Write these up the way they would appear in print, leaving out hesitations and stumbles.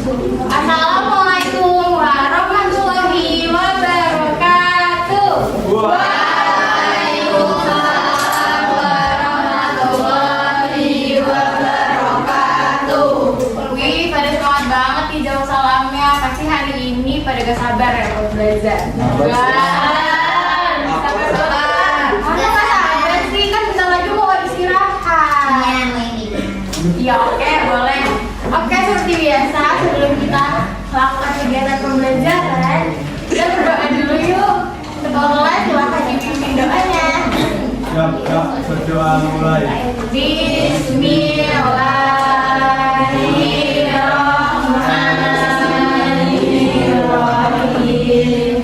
Assalamualaikum warahmatullahi wabarakatuh. Waalaikumsalam warahmatullahi wabarakatuh. Wih, pada semangat banget nih jawab salamnya. Pasti hari ini pada gak sabar ya buat belajar. Sabar banget. Masa gak sabar sih, kan bentar lagi mau istirahat. Iya, oke, boleh. Oke, seperti biasa sebelum kita melakukan kegiatan pembelajaran, kita berdoa dulu yuk. Ketua kelas silahkan dipimpin doanya. Siap, berdoa mulai. Bismillahirrahmanirrahim.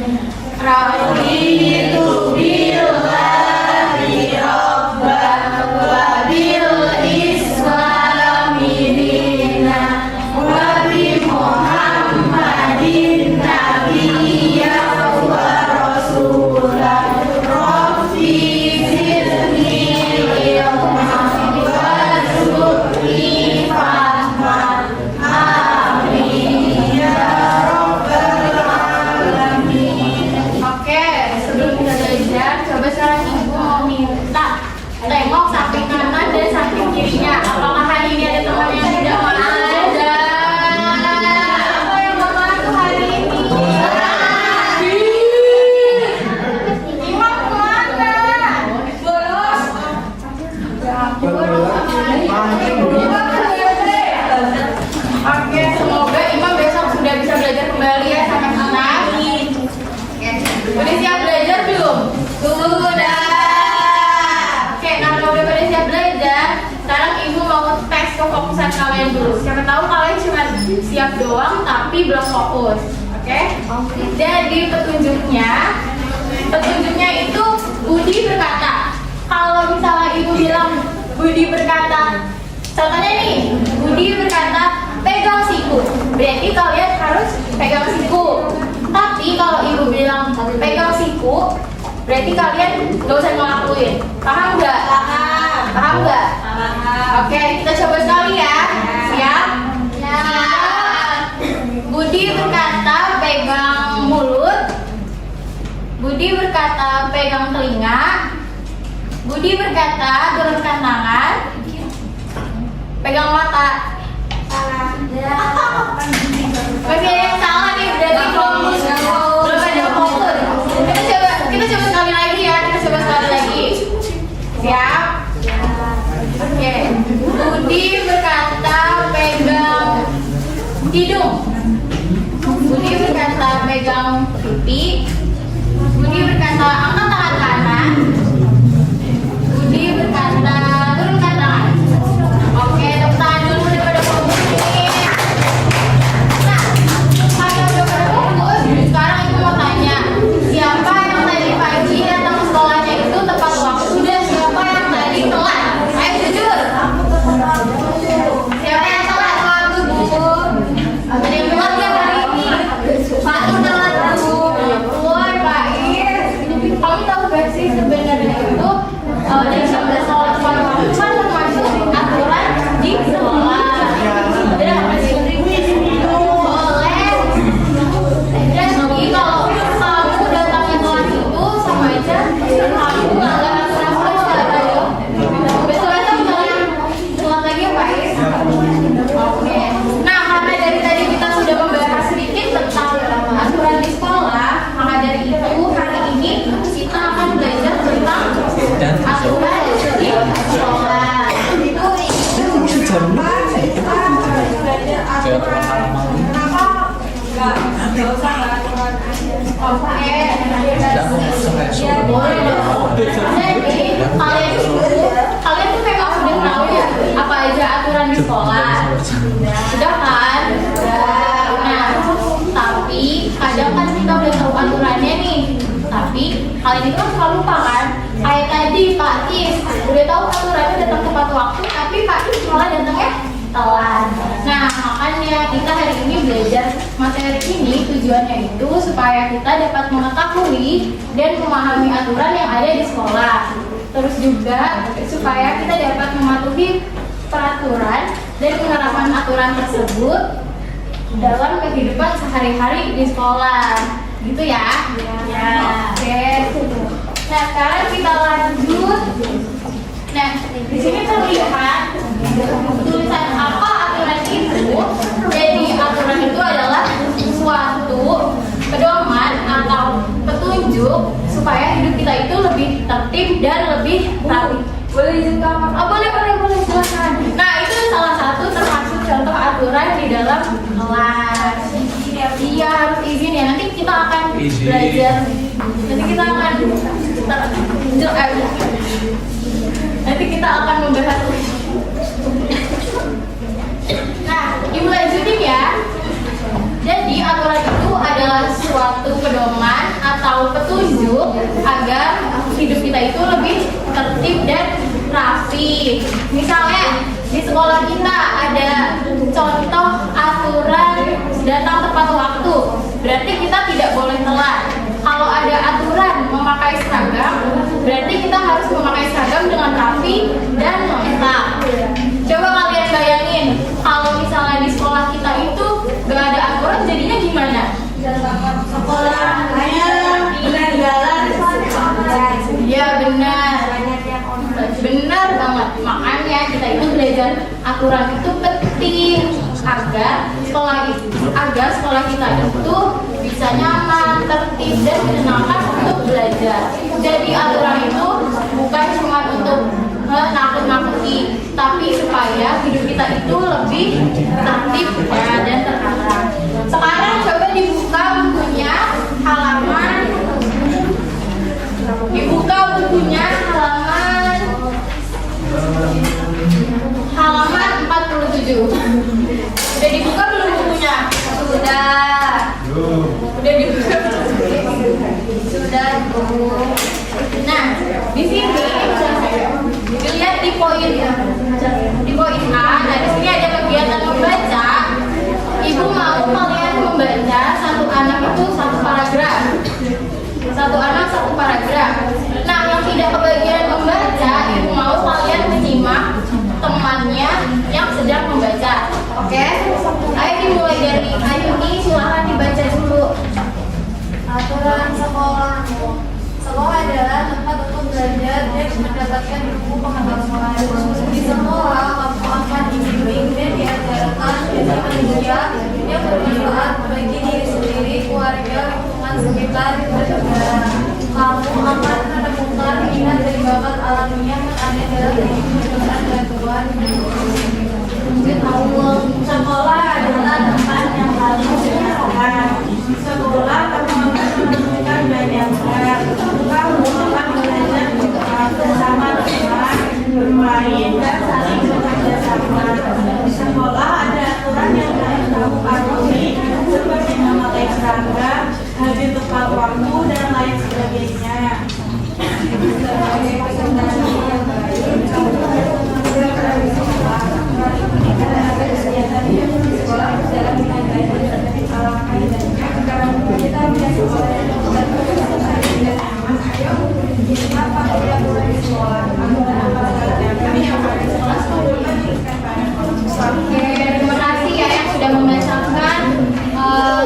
Raditu billahi rabban wa bil islami dinan wa bi Muhammadin nabiyyan wa rasulan. Rabbi zidni ilman warzuqni fahman. Amin ya rabbal alamin. Oke, sebelum kita belajar, coba sekarang ibu mau minta tengok samping kanan dan samping kirinya. Apakah hari ini ada teman yang tidak mau ada? Apa yang mau masuk hari ini? Imam kemana? Bolos. Oke, semoga Imam besok sudah bisa belajar kembali ya sampai senang. Udah siap belajar belum? Sudah. Oke, nah kalau udah pada siap belajar, sekarang ibu mau tes kefokusan kalian dulu. Siapa tahu kalian cuma siap doang tapi belum fokus. Oke? Jadi petunjuknya itu Budi berkata. Kalau misalnya ibu bilang Budi berkata, contohnya nih, Budi berkata pegang siku, berarti kalian harus pegang siku. Tapi kalau ibu bilang pegang siku, berarti kalian gak usah ngelakuin. Paham nggak? Paham nggak? Oke, kita coba sekali ya. Siap? Budi berkata pegang mulut. Budi berkata pegang telinga. Budi berkata turunkan tangan. Pegang mata. Masih ada yang salah nih, berarti fokus. Belum ada fokus. Kita coba sekali lagi ya. Kita coba sekali lagi. Siap? Oke. Budi berkata pegang hidung. Budi berkata pegang pipi. Budi berkata angkat tangan kanan. Budi berkata turunkan tangan. Oke, tepuk tangan dulu daripada fokus nih. Nah, karena udah pada fokus, sekarang ibu mau tanya, siapa yang tadi pagi datang ke sekolahnya itu tepat waktu dan siapa yang tadi telat? Ayo jujur. Siapa yang telat waktu Bu? Ada yang telat nggak hari ini? Pak Ir telat Bu. Woi Pak Ir, kamu tahu gak sih sebenarnya itu dari 19 sekolah tepat waktu kan termasuk aturan di sekolah. Benar nggak sih? Boleh. Jadi kalau kamu datangnya telat itu sama aja kamu nggak aturan sekolah. Besok-besok jangan telat lagi ya Pak Ir. Oke. Nah, karena dari tadi kita sudah membahas sedikit tentang aturan di sekolah, maka dari itu hari ini kita akan belajar tentang aturan di sekolah. Oke. Jadi kalian tuh memang sudah tahu ya apa aja aturan di sekolah. Sudah kan? Nah, tapi kadang kan kita udah tahu aturannya nih. Tapi kalian itu kan suka lupa kan? Kayak tadi Pak Is udah tahu aturannya datang tepat waktu, tapi Pak Is malah datangnya telat. Nah, makanya kita hari ini belajar materi ini tujuannya itu supaya kita dapat mengetahui dan memahami aturan yang ada di sekolah. Terus juga supaya kita dapat mematuhi peraturan dan menerapkan aturan tersebut dalam kehidupan sehari-hari di sekolah. Gitu ya? Ya. Oke. Nah, sekarang kita lanjut. Nah, di sini terlihat tulisan apa aturan itu. Jadi aturan itu adalah suatu pedoman atau petunjuk supaya hidup kita itu lebih tertib dan lebih rapi. Boleh izin kamar? Oh, boleh, silakan. Nah, itu salah satu termasuk contoh aturan di dalam kelas. Iya, harus izin ya. Nanti kita akan belajar. Nanti kita akan membahas. Nah, Ibu lanjutin ya. Jadi aturan itu adalah suatu pedoman atau petunjuk agar hidup kita itu lebih tertib dan rapi. Misalnya di sekolah kita ada contoh aturan datang tepat waktu, berarti kita tidak boleh telat. Kalau ada aturan memakai seragam, berarti kita harus memakai seragam dengan rapi dan lengkap. Coba kalian bayangin, kalau misalnya di sekolah kita itu gak ada aturan, jadinya gimana? Sekolahnya benar jalan. Ya benar banget. Makanya kita itu belajar aturan itu penting agar sekolah kita itu bisa nyaman, tertib dan menyenangkan untuk belajar. Jadi aturan itu bukan cuma untuk nakut-nakuti, tapi supaya hidup kita itu lebih tertib dan terarah. Sekarang coba dibuka bukunya halaman 47. Udah dibuka belum bukunya? Sudah. Udah dibuka belum? Sudah. Nah, di sini dilihat di poin A. Nah, di sini ada kegiatan membaca. Ibu mau kalian membaca satu anak itu satu paragraf. Satu anak satu paragraf. Nah, yang tidak kebagian membaca, ibu mau kalian menyimak temannya yang sedang membaca. Oke? Ayo dimulai dari Ayuni, silahkan dibaca dulu. Aturan sekolah. Sekolah adalah tempat untuk belajar dan mendapatkan ilmu pengetahuan. Di sekolah, kamu akan dibimbing dan diajarkan ilmu manusia yang bermanfaat bagi diri sendiri, keluarga, lingkungan sekitar, dan negara. Kamu akan menemukan minat dan bakat alamiah yang ada dalam kehidupan dan Tuhan. Sekolah adalah tempat yang paling menyenangkan. Sekolah kamu akan menemukan banyak hal. Kamu akan belajar bersama teman, bermain, dan saling bekerja sama. Di sekolah ada aturan yang harus kamu patuhi, seperti memakai seragam, hadir tepat waktu, dan lain sebagainya. Oke, terima kasih ya yang sudah membacakan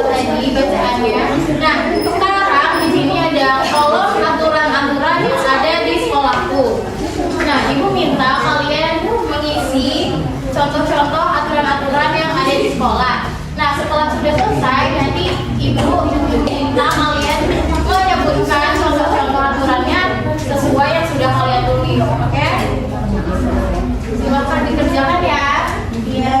tadi bacaannya. Nah, sekarang di sini ada kolom aturan-aturan yang ada di sekolahku. Nah, ibu minta kalian mengisi contoh-contoh aturan-aturan yang ada di sekolah. Nah, setelah sudah selesai, nanti ibu minta kalian menyebutkan contoh-contoh aturannya sesuai yang sudah kalian tulis. Oke? Silakan dikerjakan ya. Iya.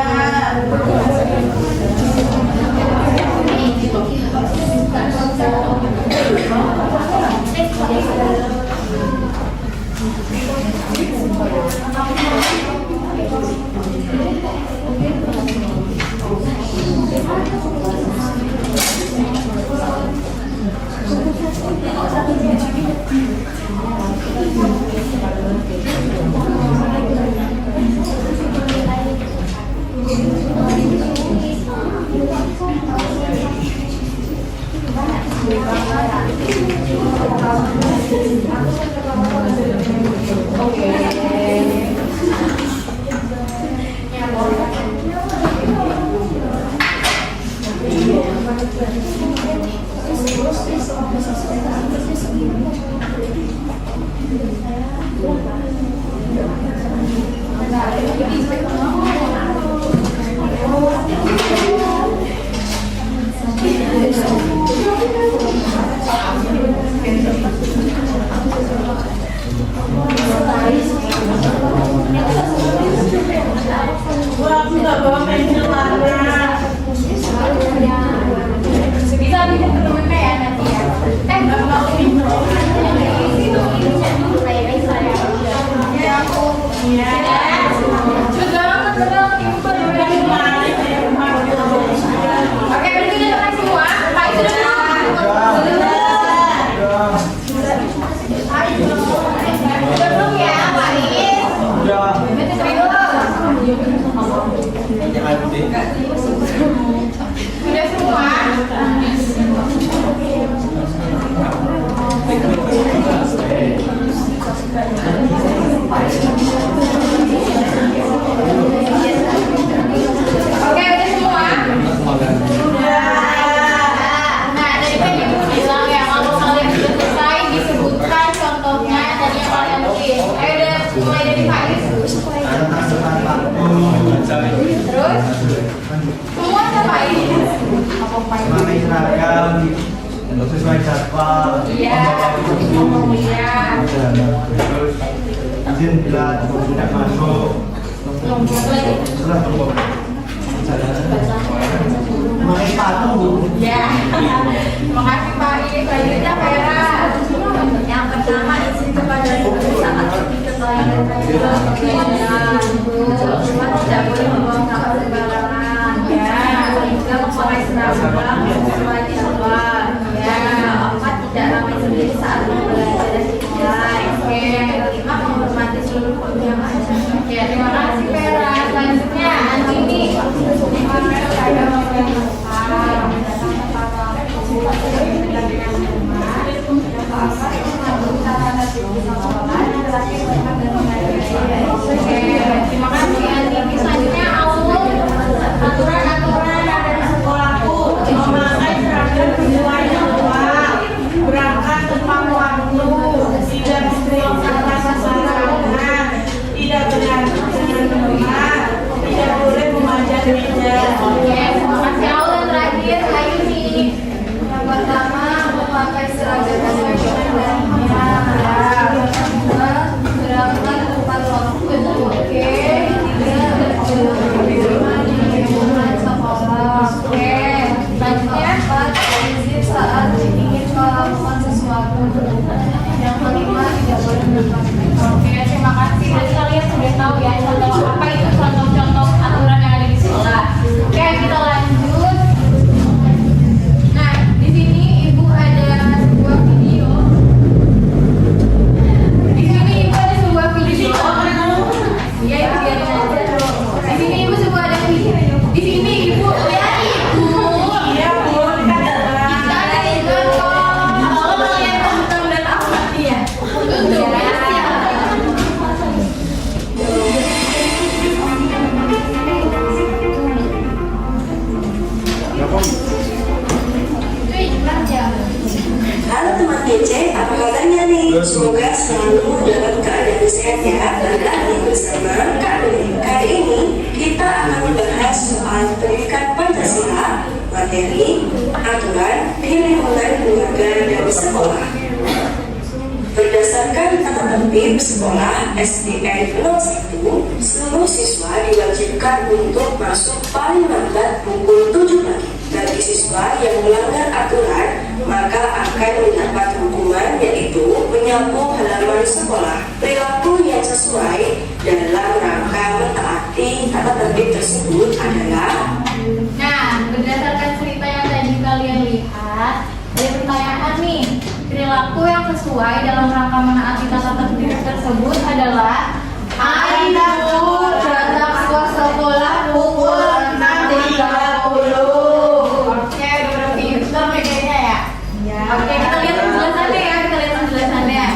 nggak bawa pensil warna. Bisa bikin temennya ya nanti ya. Nggak mau ini Iya. Oke, berikutnya teman semua. Pak Isu belum ya, Pak Is. Sudah semua. Oke, udah semua. Nah, tadi kan ibu bilang ya kalau kalian sudah selesai disebutkan contohnya tadi yang kalian tulis. Ayo udah mulai dari Pak Is. Terus semua siapa ini? Semangat seragam sesuai jadwal. Iya. Iya. Terus izin bila tidak masuk. Setelah tunggu. Pakai sepatu. Ya. Terima kasih Pak Is. Selanjutnya Vera. Yang pertama izin kepada ibu saat pergi ke toilet cuma tidak boleh membuang sampah sembarangan. Ya. Tiga memakai seragam sesuai jadwal. Ya. Keempat tidak ramai sendiri saat belajar dan dimulai. Oke. Kelima menghormati seluruh pengguna acara. Oke, terima kasih Vera. Selanjutnya Antini. Oke, terima kasih Antini. Selanjutnya Aul. Aturan-aturan Dari sekolahku memakai seragam sesuai jadwal, berangkat tepat waktu, tidak membuang sampah sembarangan, tidak berantem dengan teman, tidak boleh memanjat meja. Oke, terima kasih Aul. Yang terakhir Hayuni. Yang pertama memakai seragam sesuai jadwal. Berangkat tepat waktu. Oke. Tiga berjamaah sekolah. Oke. Selanjutnya Empat izin saat ingin melakukan sesuatu. Yang kelima tidak boleh berpakaian. Oke, terima kasih. Jadi kalian sudah tahu ya contoh apa itu contoh-contoh aturan yang ada di sekolah. Oke, kita lanjut. Nah, di sini Ibu ada sebuah video. Di sini Ibu ada sebuah video. Iya, Ibu biarin aja. Di sini Ibu sebuah ada video. Di sini Ibu lihat Ibu. Iya, Bu, kan Kita ada di kantor. Kalau kalian teman-teman dan Ahmad ya. Tutup ya. Halo teman kece, apa kabarnya nih? Semoga selalu dalam keadaan sehat ya. Balik lagi bersama Kak Doni. Kali ini kita akan membahas soal pendidikan Pancasila, materi, aturan di lingkungan keluarga dan sekolah. Berdasarkan tata tertib sekolah SDN 01, seluruh siswa diwajibkan untuk masuk paling lambat pukul 7 pagi. Bagi siswa yang melanggar aturan, maka akan mendapat hukuman yaitu menyapu halaman sekolah. Perilaku yang sesuai dalam rangka mentaati tata tertib tersebut adalah Nah, berdasarkan cerita yang tadi kalian lihat, ada pertanyaan nih. Perilaku yang sesuai dalam rangka menaati tata tertib tersebut adalah Ayo datang ke sekolah pukul 6.30. Oke, udah pinter bedanya ya? Oke, kita lihat penjelasannya ya. Kita lihat penjelasannya.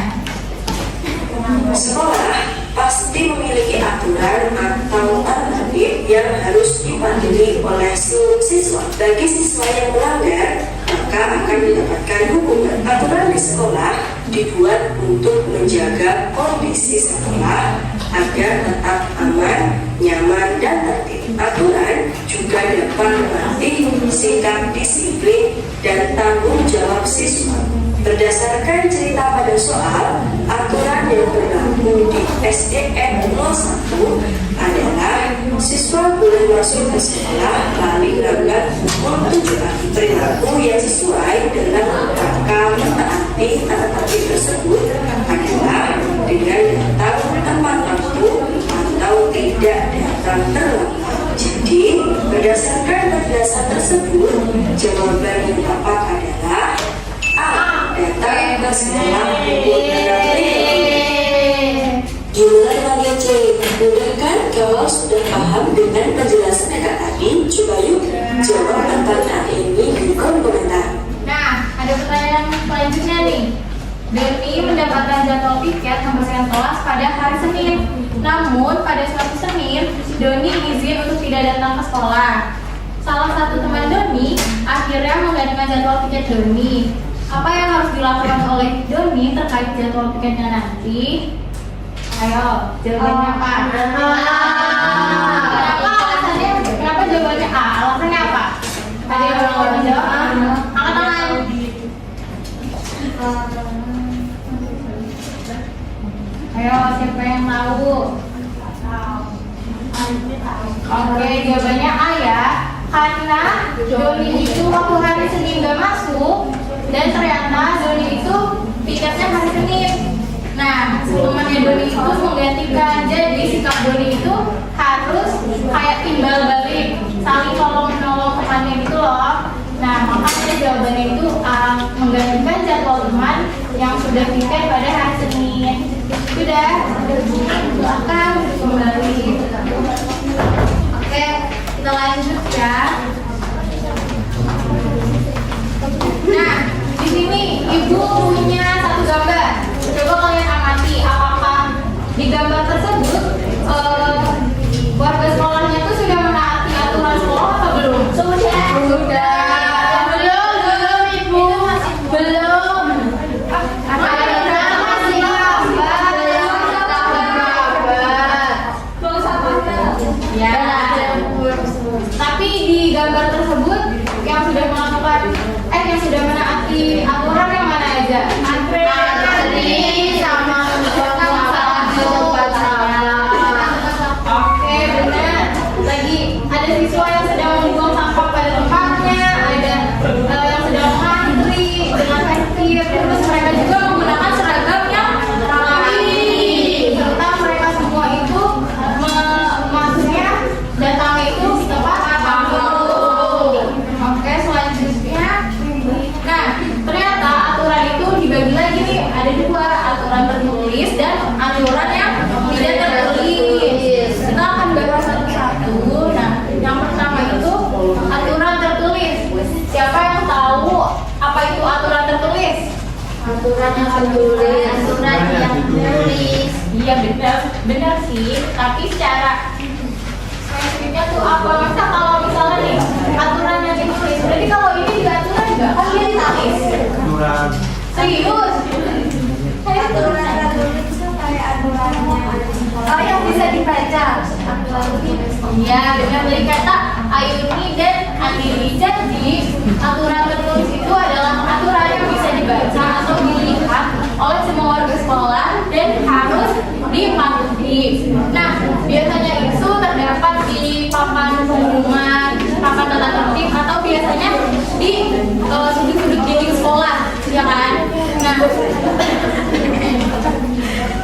sekolah pasti memiliki aturan atau tata tertib yang harus dipatuhi oleh seluruh siswa. Bagi siswa yang melanggar, maka akan mendapatkan hukuman. Aturan di sekolah dibuat untuk menjaga kondisi sekolah agar tetap aman, nyaman, dan tertib. Aturan juga dapat melatih sikap disiplin dan tanggung jawab siswa. Berdasarkan cerita pada soal, aturan yang berlaku di SDN 01 adalah siswa boleh masuk ke sekolah paling lambat pukul 7 pagi. Perilaku yang sesuai dengan rangka mentaati tata-tata tersebut adalah dengan datang tepat waktu atau tidak datang terlambat. Jadi, berdasarkan penjelasan tersebut, jawaban yang tepat adalah A. Datang ke sekolah pukul 6. Gimana bagian C? Mudah kan? Kalau sudah paham dengan penjelasan kakak tadi, coba yuk jawab pertanyaan ini di kolom komentar. Nah, ada pertanyaan selanjutnya nih. Doni mendapatkan jadwal piket membersihkan kelas pada hari Senin. Namun pada suatu Senin, Doni izin untuk tidak datang ke sekolah. Salah satu teman Doni akhirnya menggantikan jadwal piket Doni. Apa yang harus dilakukan oleh Doni terkait jadwal piketnya nanti? Ayo, jawabannya apa? Kenapa alasannya? Kenapa jawabannya A? Alasannya apa? Ada yang mau menjawab? Angkat tangan. Ayo, siapa yang tahu? Oke, jawabannya A ya. Karena Doni itu waktu hari Senin gak masuk, dan ternyata Doni itu piketnya hari Senin. Nah, temannya Doni itu menggantikan. Jadi sikap Doni itu harus kayak timbal balik, saling tolong menolong temannya gitu loh. Nah, makanya jawabannya itu menggantikan jadwal teman yang sudah piket pada hari Senin. Sudah, silakan kembali. Oke, kita lanjut ya. Nah, di sini ibu punya satu gambar. Coba kalian amati apakah di gambar tersebut warga sekolahnya itu sudah menaati aturan sekolah atau belum? Sudah. Belum ibu. Belum. Ya. Tapi di gambar tersebut yang sudah melakukan yang sudah menaati aturan yang mana aja? Antri sama Oke, benar. Lagi ada siswa yang sedang membuang sampah pada tempatnya, ada yang sedang mengantri dengan tertib, terus mereka juga menggunakan seragam yang rapi. Serta mereka semua itu maksudnya datangnya itu tepat waktu. Oke, selanjutnya. Nah, ternyata aturan itu dibagi lagi nih, ada dua, aturan tertulis dan aturan yang tidak tertulis. Kita akan bahas satu-satu. Nah, yang pertama itu aturan tertulis. Siapa yang tahu apa itu aturan tertulis? Aturan yang tertulis. Aturan yang tertulis. Iya benar sih. Tapi secara spesifiknya tuh apa? Masa kalau misalnya nih aturan yang ditulis, berarti kalau ini juga aturan nggak? Kan dia ditulis. Aturan. Serius? Aturan tertulis itu kayak aturannya. Oh, yang bisa dibaca. Iya, benar dari kata Ayuni dan Andini. Jadi aturan tertulis itu adalah aturan yang bisa dibaca atau dilihat oleh semua warga sekolah dan harus dipatuhi. Nah, biasanya itu terdapat di papan pengumuman, papan tata tertib, atau biasanya di sudut-sudut dinding sekolah, ya kan? Nah,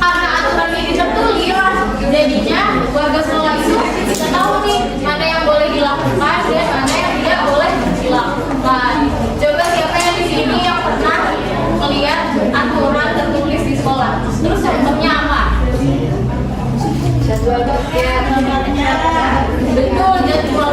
karena aturan ini tertulis, jadinya warga sekolah itu bisa tahu nih mana yang boleh dilakukan dan mana yang tidak boleh dilakukan. Coba siapa yang di sini yang pernah melihat aturan tertulis di sekolah? Terus contohnya apa? Jadwal piket. Betul, jadwal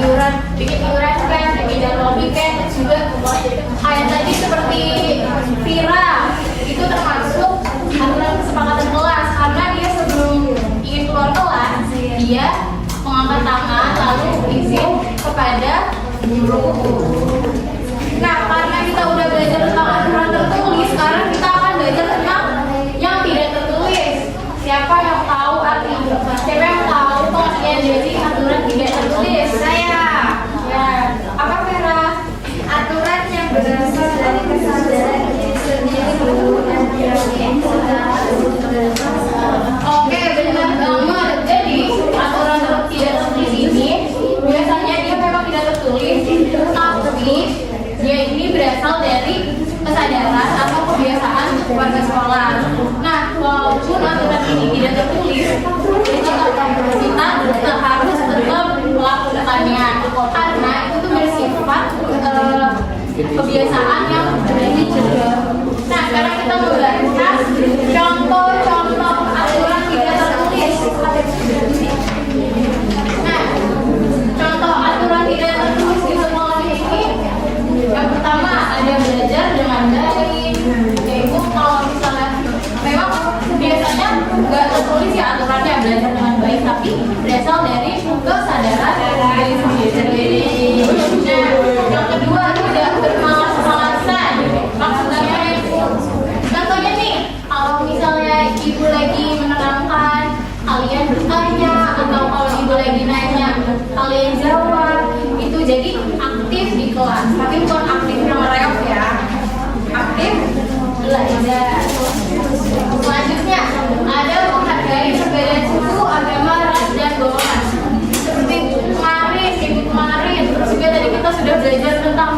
iuran, bikin iuran kan, bikin lobby kan, terus juga kayak tadi seperti Vira itu termasuk aturan kesepakatan kelas karena dia sebelum ingin keluar kelas dia mengangkat tangan lalu izin kepada guru. Nah, karena kita udah belajar tentang aturan tertulis, sekarang kita akan belajar tentang yang tidak tertulis. Siapa yang tahu artinya? Siapa yang tahu pengertian dari aturan tidak tertulis? Saya. Ya. Apa Vera? Aturan yang berasal dari kesadaran diri sendiri dan diakini secara Oke, benar banget. Jadi aturan tidak tertulis ini biasanya dia memang tidak tertulis, tapi dia ini berasal dari kesadaran atau kebiasaan warga sekolah. Nah, walaupun aturan ini tidak tertulis, kita harus tetap melakukannya karena itu tuh bersifat kebiasaan yang dicegah. Nah, sekarang kita membahas contoh-contoh aturan tidak tertulis. Nah, contoh aturan tidak tertulis di sekolah ini yang pertama ada belajar dengan baik, yaitu kalau misalnya memang biasanya nggak tertulis ya aturannya belajar dengan baik, tapi berasal dari kesadaran dari sendiri. Nah, yang kedua tidak bermalas-malasan. Maksudnya contohnya nih, kalau misalnya ibu lagi menerangkan, kalian bertanya, atau kalau ibu lagi nanya, kalian jawab. Itu jadi aktif di kelas, tapi bukan aktif yang reok ya, aktif belajar. Selanjutnya ada menghargai perbedaan suku, agama, ras, dan golongan. Seperti kemarin, terus juga tadi kita sudah belajar tentang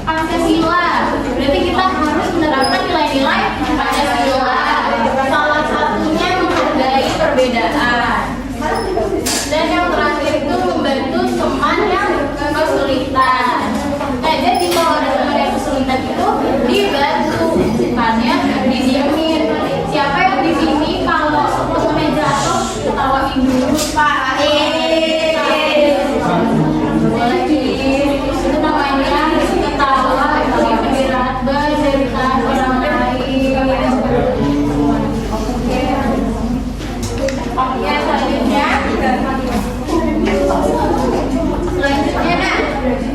Pancasila. Berarti kita harus menerapkan nilai-nilai Pancasila. Salah satunya menghargai perbedaan. Dan yang terakhir itu membantu teman yang kesulitan. Nah, jadi kalau ada teman yang kesulitan itu dibantu, bukannya didiemin. Siapa yang di sini kalau temennya jatuh ketawain dulu Pak? Boleh itu namanya ketawa pendirat bercerita orang lain. Oke, selanjutnya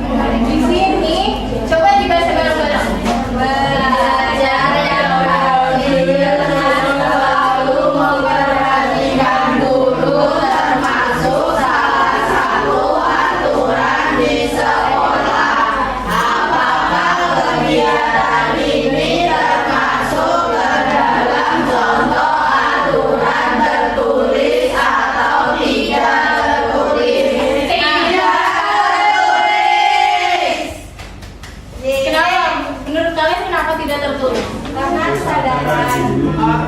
nah di sini coba dibaca bareng-bareng. Belajar yang rajin selalu memperhatikan guru termasuk salah satu aturan di sekolah. Apakah kegiatan ini termasuk ke dalam contoh aturan tertulis atau tidak tertulis? Kenapa? Menurut kalian kenapa tidak tertulis? karena kesadaran.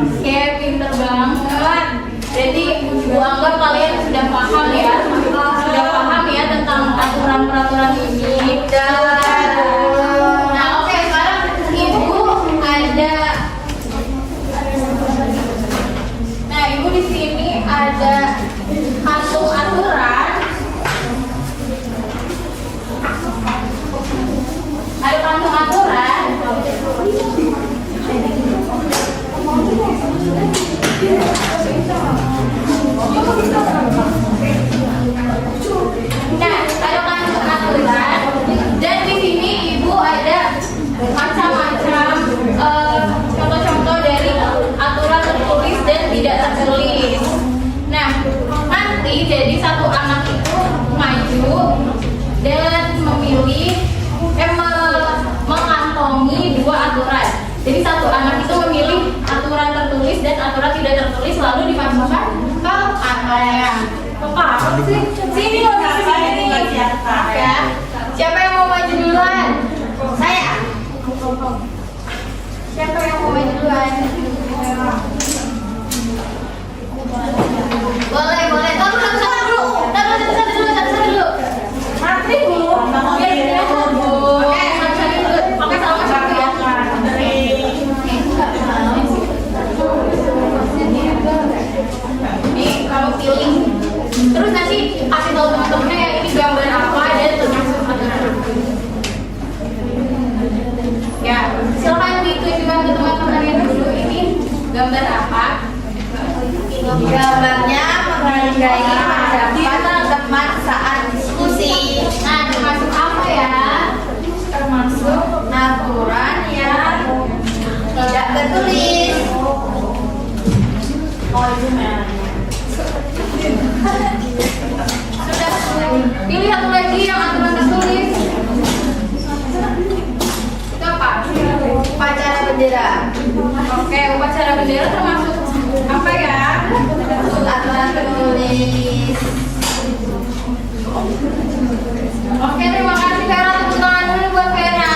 Oke, pinter banget. Jadi ibu anggap kalian sudah paham ya, tentang aturan peraturan ini. Nah, oke, sekarang ibu ada. Nah, ibu di sini ada satu aturan. Ada kantung aturan. Nah, ada kantung aturan dan di sini ibu ada macam-macam contoh-contoh dari aturan tertulis dan tidak tertulis. Nah, nanti jadi satu anak itu maju dan memilih mengantongi dua aturan. Jadi satu anak itu memilih aturan tertulis dan aturan tidak tertulis lalu dimasukkan ke anaknya. Apa sih? Sini loh, sini. Ya. Siapa yang mau maju duluan? Saya. Siapa yang mau maju duluan? Boleh. Taruh satu dulu. Mantri dulu. Oke, satu dulu. Oke, sama satu ya. Nih, kamu pilih. Terus nanti kasih tahu teman-temannya ya, ini Gambarnya menghargai pendapat teman saat diskusi. Nah, termasuk apa ya? Termasuk aturan yang tidak tertulis. Oh, itu merah. Sudah. Pilih satu lagi yang aturan tertulis. Itu apa? Upacara bendera. Oke, upacara bendera termasuk apa ya? Termasuk aturan tertulis. Oke, terima kasih Vera. Tepuk tangan dulu buat Vera.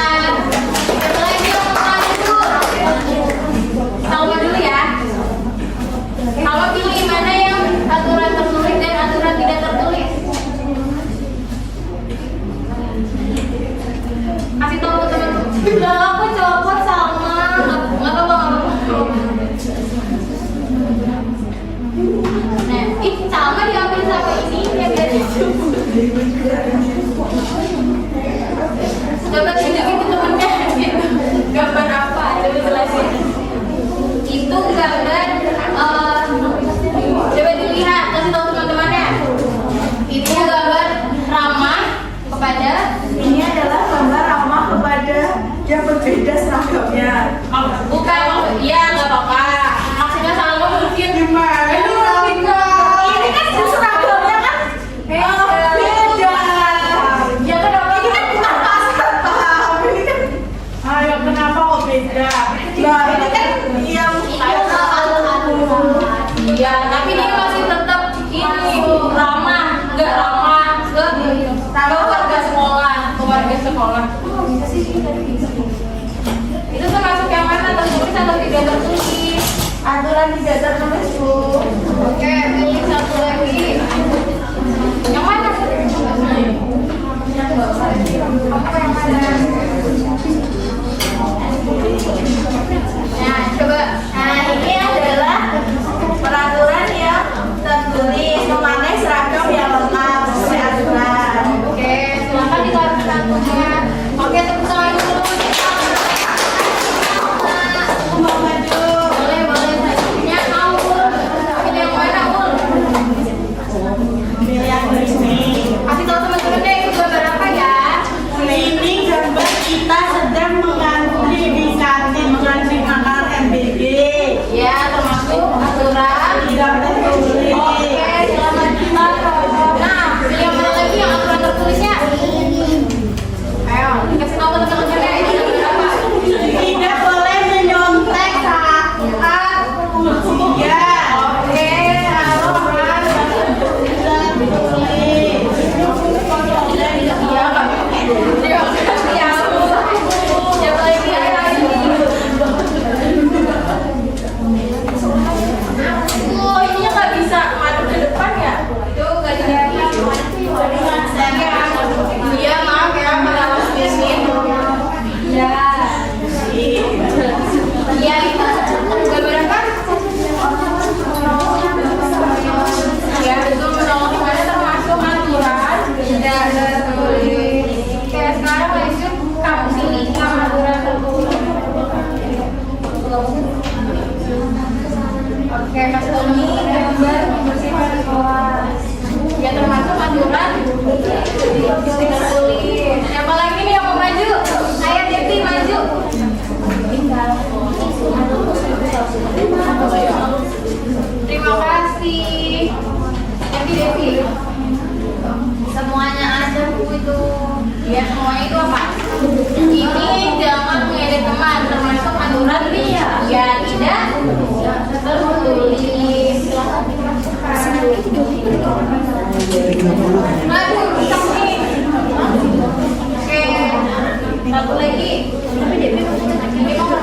Siapa lagi yang mau tangan dulu? Salma dulu ya. Kalau pilih mana yang aturan tertulis dan aturan tidak tertulis? Kasih tahu ke teman. Udah aku copot Salma. Nggak apa-apa. Nah, Salma diambil sama ini ya biar coba tunjukin ke temennya gitu. Gambar apa? Coba jelasin. Itu gambar coba dilihat, kasih tahu teman-temannya. Itu gambar ramah kepada Ini adalah gambar ramah kepada yang berbeda seragamnya. bukan, iya nggak apa-apa. Maksudnya Salma mungkin Gimana? Ini kan seragamnya kan beda. ya kenapa Ini kan bukan pasar paham. Ini kan ayo kenapa kok beda? Nah ini kan yang iya, tapi dia masih tetap ini ramah, nggak ramah ke warga sekolah, Itu termasuk yang mana, tertulis atau tidak tertulis? Aturan tidak tertulis, Bu. Oke, pilih satu lagi. Yang mana? Nah, coba. Nah, ini adalah peraturan yang tertulis memanai seragam yang lengkap sesuai aturan. Oke, silakan ditaruh kantornya. Oke, tepuk tangan dulu. Boleh. Yang Aul. Pilih yang mana, Aul? pilih yang ini. Kasih tahu teman-temannya itu gambar apa ya? Ini gambar kita sedang mengantri di kantin mengantri makanan MBG. Ya, termasuk aturan. Tidak tertulis. Oke, selamat ditaruh. Nah, pilih yang mana lagi yang aturan tertulisnya? Ayo, kasih tahu teman-temannya itu gambar apa? Tidak boleh menyontek saat ujian. Oke, halo, Mas. Tidak tertulis. Iya, Kak. Terima kasih, Aul. Siapa lagi? Ayo. Oh, ininya nggak bisa maju ke depan ya? Itu nggak jadi. Iya, maaf ya, pada was mesin. Ya. Iya, itu gambar apa? Ya, itu menolong kepada termasuk aturan tidak tertulis. Oke, sekarang lanjut kamu pilih aturan tertulis. Oke, Mas Tony, gambar bersifat sekolah. Ya termasuk aturan tertulis. Siapa lagi nih yang mau maju? Ayo Devi maju. Terima kasih. Devi. Semuanya ada, Bu, itu. Ya semuanya itu apa? Ini jangan mengedit teman, termasuk aturan ya tidak tertulis. Aduh, ini. Oke, satu lagi. Ini mau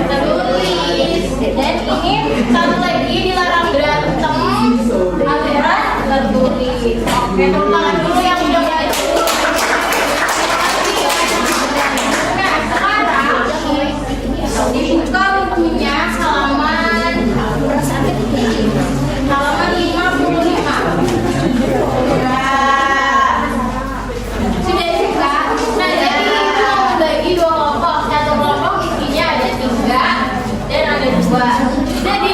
tertulis. Dan ini satu lagi dilarang berantem. Aturan tertulis. Oke, tepuk tangan dulu yang udah belajar. Nah, sekarang dibuka bukunya halaman 55. Sudah juga. Nah, jadi itu membagi dua kelompok. Satu kelompok isinya ada 3 dan ada 2. Jadi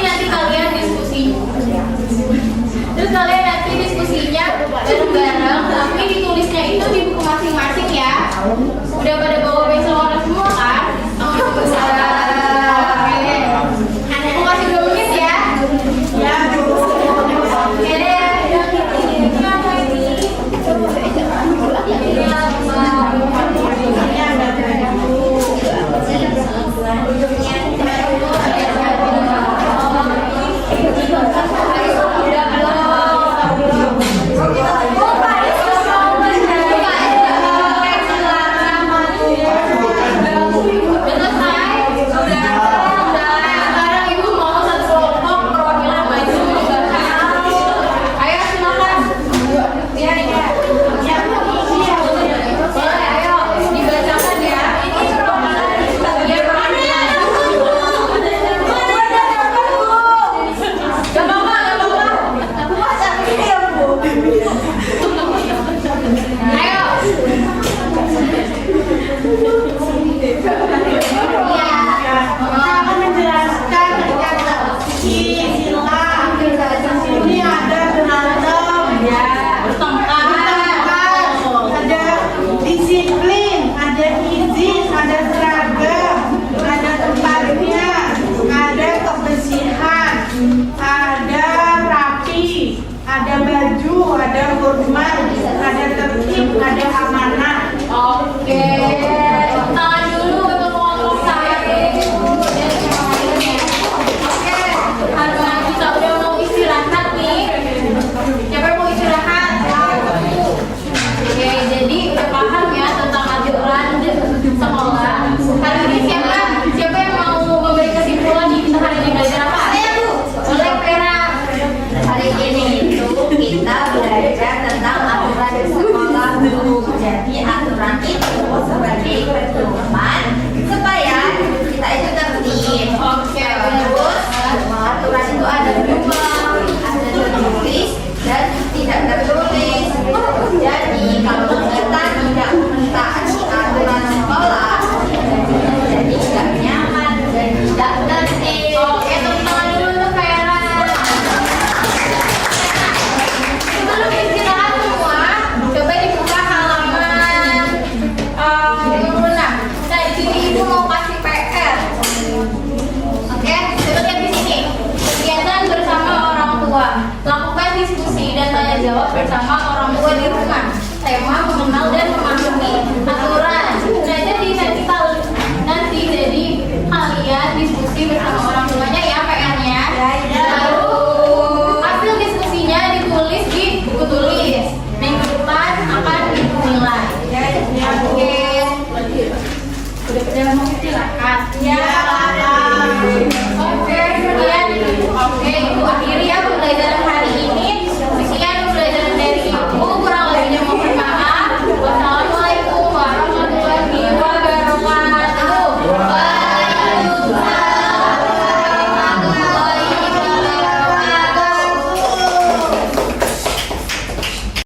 itu ada berjuang, ada tertulis, dan tidak tertulis. Jadi kalau kita tidak mentaati aturan sekolah, jadi tidak nyaman dan tidak tertib. Oke, tepuk tangan dulu untuk Vera. Sebelum istirahat semua, coba dibuka halaman 56. Nah, di sini ibu mau kasih PR. Oke, coba lihat di sini. Kegiatan bersama orang tua. Lakukan diskusi dan tanya jawab bersama orang tua di rumah. Tema mengenal dan memahami aturan. Nah, jadi nanti jadi kalian diskusi bersama orang tuanya ya PR-nya. Lalu hasil diskusinya ditulis di buku tulis. Minggu depan akan dinilai. Oke. Udah pada mau istirahat? Ya. Oke, kemudian oke, itu akhiri ya pembelajaran hari